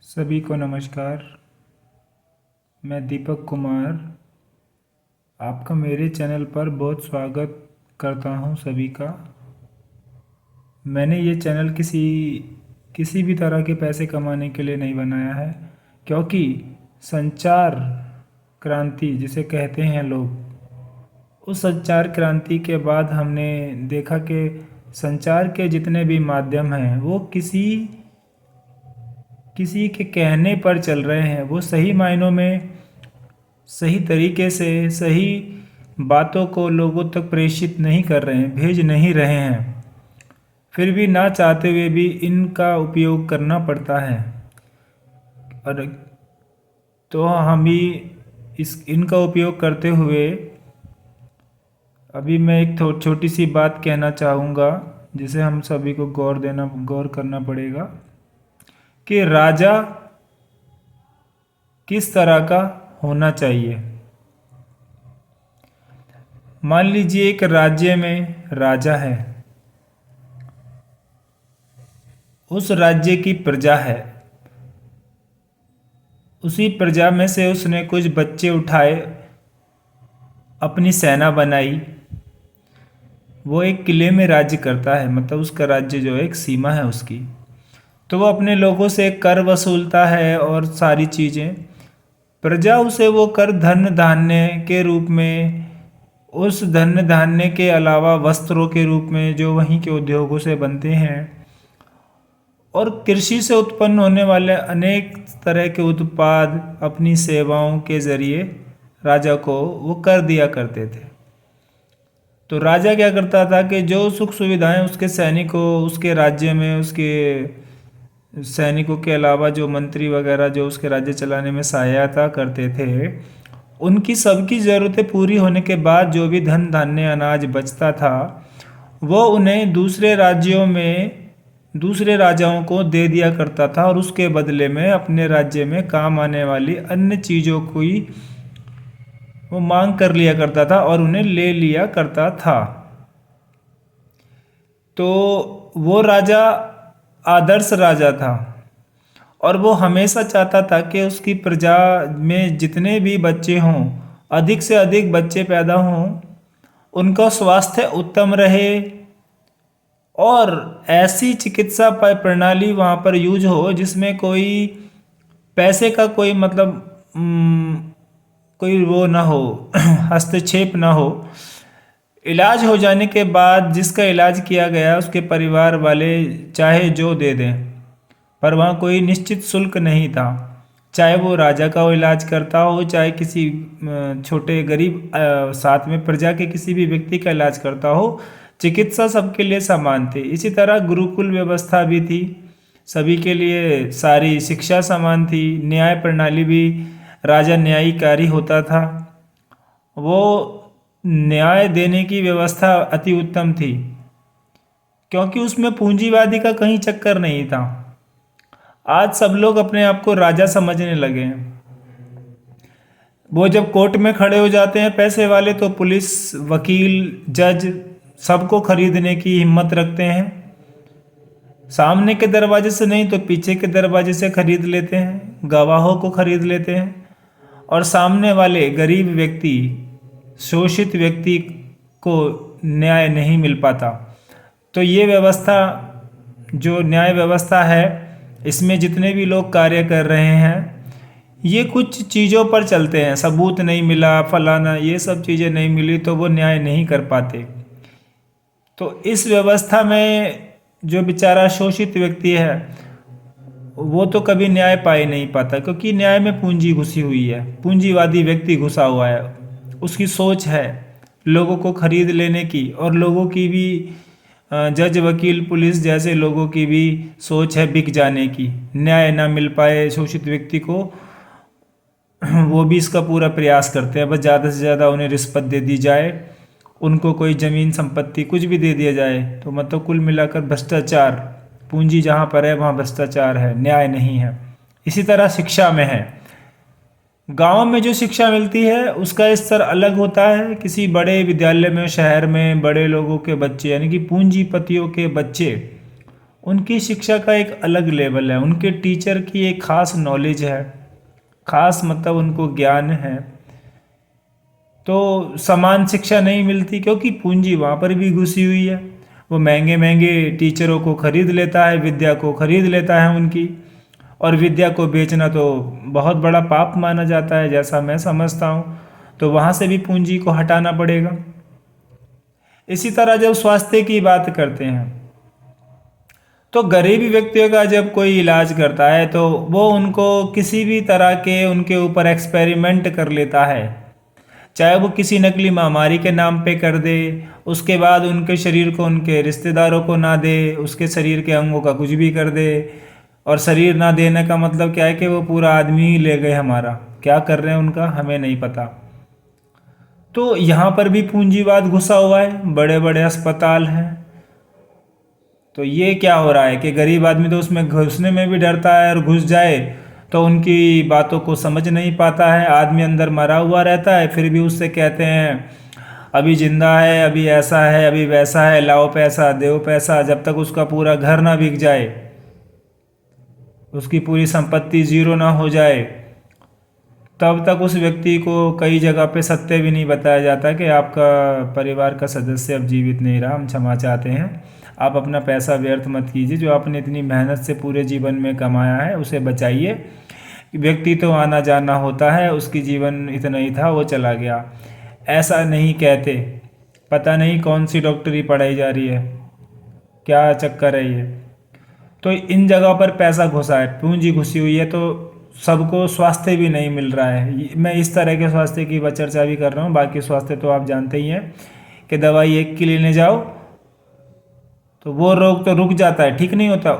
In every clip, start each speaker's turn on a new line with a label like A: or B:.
A: सभी को नमस्कार। मैं दीपक कुमार आपका मेरे चैनल पर बहुत स्वागत करता हूं सभी का। मैंने ये चैनल किसी भी तरह के पैसे कमाने के लिए नहीं बनाया है, क्योंकि संचार क्रांति जिसे कहते हैं लोग, उस संचार क्रांति के बाद हमने देखा कि संचार के जितने भी माध्यम हैं वो किसी किसी के कहने पर चल रहे हैं। वो सही मायनों में सही तरीके से सही बातों को लोगों तक प्रेषित नहीं कर रहे हैं, भेज नहीं रहे हैं। फिर भी ना चाहते हुए भी इनका उपयोग करना पड़ता है। और तो हम भी इनका उपयोग करते हुए अभी मैं एक छोटी सी बात कहना चाहूँगा, जिसे हम सभी को गौर करना पड़ेगा कि राजा किस तरह का होना चाहिए। मान लीजिए एक राज्य में राजा है, उस राज्य की प्रजा है, उसी प्रजा में से उसने कुछ बच्चे उठाए, अपनी सेना बनाई। वो एक किले में राज्य करता है, मतलब उसका राज्य जो है एक सीमा है उसकी। तो वो अपने लोगों से कर वसूलता है और सारी चीज़ें। प्रजा उसे वो कर धन धान्य के रूप में, उस धन धान्य के अलावा वस्त्रों के रूप में जो वहीं के उद्योगों से बनते हैं और कृषि से उत्पन्न होने वाले अनेक तरह के उत्पाद अपनी सेवाओं के जरिए राजा को वो कर दिया करते थे। तो राजा क्या करता था कि जो सुख सुविधाएं उसके सैनिकों, उसके राज्य में उसके सैनिकों के अलावा जो मंत्री वगैरह जो उसके राज्य चलाने में सहायता करते थे, उनकी सबकी ज़रूरतें पूरी होने के बाद जो भी धन धान्य अनाज बचता था वो उन्हें दूसरे राज्यों में दूसरे राजाओं को दे दिया करता था, और उसके बदले में अपने राज्य में काम आने वाली अन्य चीज़ों को ही वो मांग कर लिया करता था और उन्हें ले लिया करता था। तो वो राजा आदर्श राजा था, और वो हमेशा चाहता था कि उसकी प्रजा में जितने भी बच्चे हों, अधिक से अधिक बच्चे पैदा हों, उनका स्वास्थ्य उत्तम रहे और ऐसी चिकित्सा प्रणाली वहाँ पर यूज हो जिसमें कोई पैसे का कोई कोई वो ना हो हस्तक्षेप ना हो। इलाज हो जाने के बाद जिसका इलाज किया गया उसके परिवार वाले चाहे जो दे दें, पर वहाँ कोई निश्चित शुल्क नहीं था। चाहे वो राजा का वो इलाज करता हो, चाहे किसी छोटे गरीब साथ में प्रजा के किसी भी व्यक्ति का इलाज करता हो, चिकित्सा सबके लिए समान थी। इसी तरह गुरुकुल व्यवस्था भी थी, सभी के लिए सारी शिक्षा समान थी। न्याय प्रणाली भी, राजा न्यायकारी होता था, वो न्याय देने की व्यवस्था अति उत्तम थी, क्योंकि उसमें पूंजीवादी का कहीं चक्कर नहीं था। आज सब लोग अपने आप को राजा समझने लगे हैं। वो जब कोर्ट में खड़े हो जाते हैं पैसे वाले, तो पुलिस, वकील, जज सबको खरीदने की हिम्मत रखते हैं। सामने के दरवाजे से नहीं तो पीछे के दरवाजे से खरीद लेते हैं, गवाहों को खरीद लेते हैं, और सामने वाले गरीब व्यक्ति, शोषित व्यक्ति को न्याय नहीं मिल पाता। तो ये व्यवस्था, जो न्याय व्यवस्था है, इसमें जितने भी लोग कार्य कर रहे हैं ये कुछ चीज़ों पर चलते हैं। सबूत नहीं मिला, फलाना, ये सब चीज़ें नहीं मिली तो वो न्याय नहीं कर पाते। तो इस व्यवस्था में जो बेचारा शोषित व्यक्ति है वो तो कभी न्याय पा ही नहीं पाता, क्योंकि न्याय में पूंजी घुसी हुई है, पूंजीवादी व्यक्ति घुसा हुआ है। उसकी सोच है लोगों को खरीद लेने की, और लोगों की भी, जज, वकील, पुलिस जैसे लोगों की भी सोच है बिक जाने की। न्याय ना मिल पाए शोषित व्यक्ति को, वो भी इसका पूरा प्रयास करते हैं, बस ज़्यादा से ज़्यादा उन्हें रिश्वत दे दी जाए, उनको कोई ज़मीन संपत्ति कुछ भी दे दिया जाए। तो मतलब कुल मिलाकर भ्रष्टाचार, पूंजी जहाँ पर है वहाँ भ्रष्टाचार है, न्याय नहीं है। इसी तरह शिक्षा में है। गांव में जो शिक्षा मिलती है उसका स्तर अलग होता है। किसी बड़े विद्यालय में, शहर में बड़े लोगों के बच्चे, यानी कि पूंजीपतियों के बच्चे, उनकी शिक्षा का एक अलग लेवल है, उनके टीचर की एक खास नॉलेज है, खास मतलब उनको ज्ञान है। तो समान शिक्षा नहीं मिलती क्योंकि पूंजी वहाँ पर भी घुसी हुई है। वो महंगे महंगे टीचरों को खरीद लेता है, विद्या को खरीद लेता है उनकी, और विद्या को बेचना तो बहुत बड़ा पाप माना जाता है जैसा मैं समझता हूँ। तो वहाँ से भी पूंजी को हटाना पड़ेगा। इसी तरह जब स्वास्थ्य की बात करते हैं तो गरीब व्यक्तियों का जब कोई इलाज करता है तो वो उनको किसी भी तरह के उनके ऊपर एक्सपेरिमेंट कर लेता है, चाहे वो किसी नकली महामारी के नाम पे कर दे, उसके बाद उनके शरीर को उनके रिश्तेदारों को ना दे, उसके शरीर के अंगों का कुछ भी कर दे। और शरीर ना देने का मतलब क्या है कि वो पूरा आदमी ही ले गए हमारा, क्या कर रहे हैं उनका हमें नहीं पता। तो यहाँ पर भी पूंजीवाद घुसा हुआ है, बड़े बड़े अस्पताल हैं। तो ये क्या हो रहा है कि गरीब आदमी तो उसमें घुसने में भी डरता है, और घुस जाए तो उनकी बातों को समझ नहीं पाता है। आदमी अंदर मरा हुआ रहता है, फिर भी उससे कहते हैं अभी जिंदा है, अभी ऐसा है, अभी वैसा है, लाओ पैसा दो पैसा। जब तक उसका पूरा घर ना बिक जाए, उसकी पूरी संपत्ति जीरो ना हो जाए, तब तक उस व्यक्ति को कई जगह पे सत्य भी नहीं बताया जाता कि आपका परिवार का सदस्य अब जीवित नहीं रहा, हम क्षमा चाहते हैं, आप अपना पैसा व्यर्थ मत कीजिए, जो आपने इतनी मेहनत से पूरे जीवन में कमाया है उसे बचाइए। व्यक्ति तो आना जाना होता है, उसकी जीवन इतना ही था, वो चला गया। ऐसा नहीं कहते। पता नहीं कौन सी डॉक्टरी पढ़ाई जा रही है, क्या चक्कर है ये। तो इन जगह पर पैसा घुसा है, पूंजी घुसी हुई है, तो सबको स्वास्थ्य भी नहीं मिल रहा है। मैं इस तरह के स्वास्थ्य की चर्चा भी कर रहा हूँ, बाकी स्वास्थ्य तो आप जानते ही हैं कि दवाई एक की लेने जाओ तो वो रोग तो रुक जाता है, ठीक नहीं होता,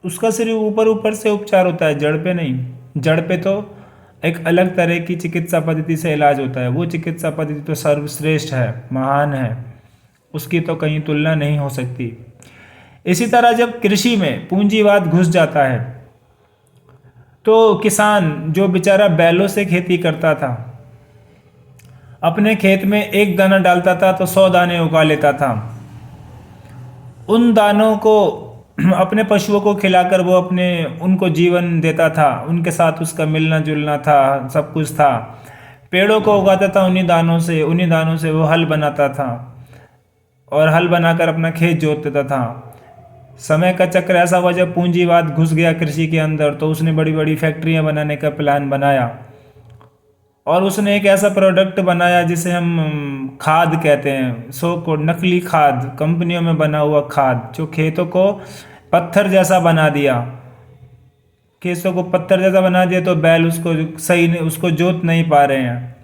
A: उसका सिर्फ ऊपर ऊपर से उपचार होता है, जड़ पे नहीं। जड़ पे तो एक अलग तरह की चिकित्सा पद्धति से इलाज होता है, वो चिकित्सा पद्धति तो सर्वश्रेष्ठ है, महान है, उसकी तो कहीं तुलना नहीं हो सकती। इसी तरह जब कृषि में पूंजीवाद घुस जाता है तो किसान जो बेचारा बैलों से खेती करता था, अपने खेत में एक दाना डालता था तो 100 दाने उगा लेता था। उन दानों को अपने पशुओं को खिलाकर वो उनको जीवन देता था, उनके साथ उसका मिलना जुलना था, सब कुछ था। पेड़ों को उगाता था उन्हीं दानों से वो हल बनाता था, और हल बनाकर अपना खेत जोत देता था। समय का चक्र ऐसा हुआ, जब पूंजीवाद घुस गया कृषि के अंदर तो उसने बड़ी बड़ी फैक्ट्रियां बनाने का प्लान बनाया, और उसने एक ऐसा प्रोडक्ट बनाया जिसे हम खाद कहते हैं, को नकली खाद, कंपनियों में बना हुआ खाद, जो खेतों को पत्थर जैसा बना दिया। खेतों को पत्थर जैसा बना दिया तो बैल उसको जोत नहीं पा रहे हैं।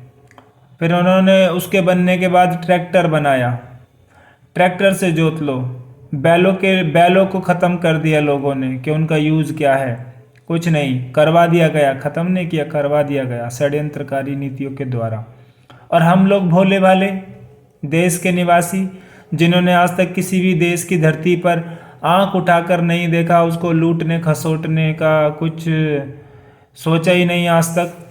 A: फिर उन्होंने उसके बनने के बाद ट्रैक्टर बनाया, ट्रैक्टर से जोत लो। बैलों को ख़त्म कर दिया लोगों ने कि उनका यूज़ क्या है, कुछ नहीं, करवा दिया गया, ख़त्म नहीं किया, करवा दिया गया षड्यंत्रकारी नीतियों के द्वारा। और हम लोग भोले भाले देश के निवासी, जिन्होंने आज तक किसी भी देश की धरती पर आंख उठाकर नहीं देखा, उसको लूटने खसोटने का कुछ सोचा ही नहीं आज तक,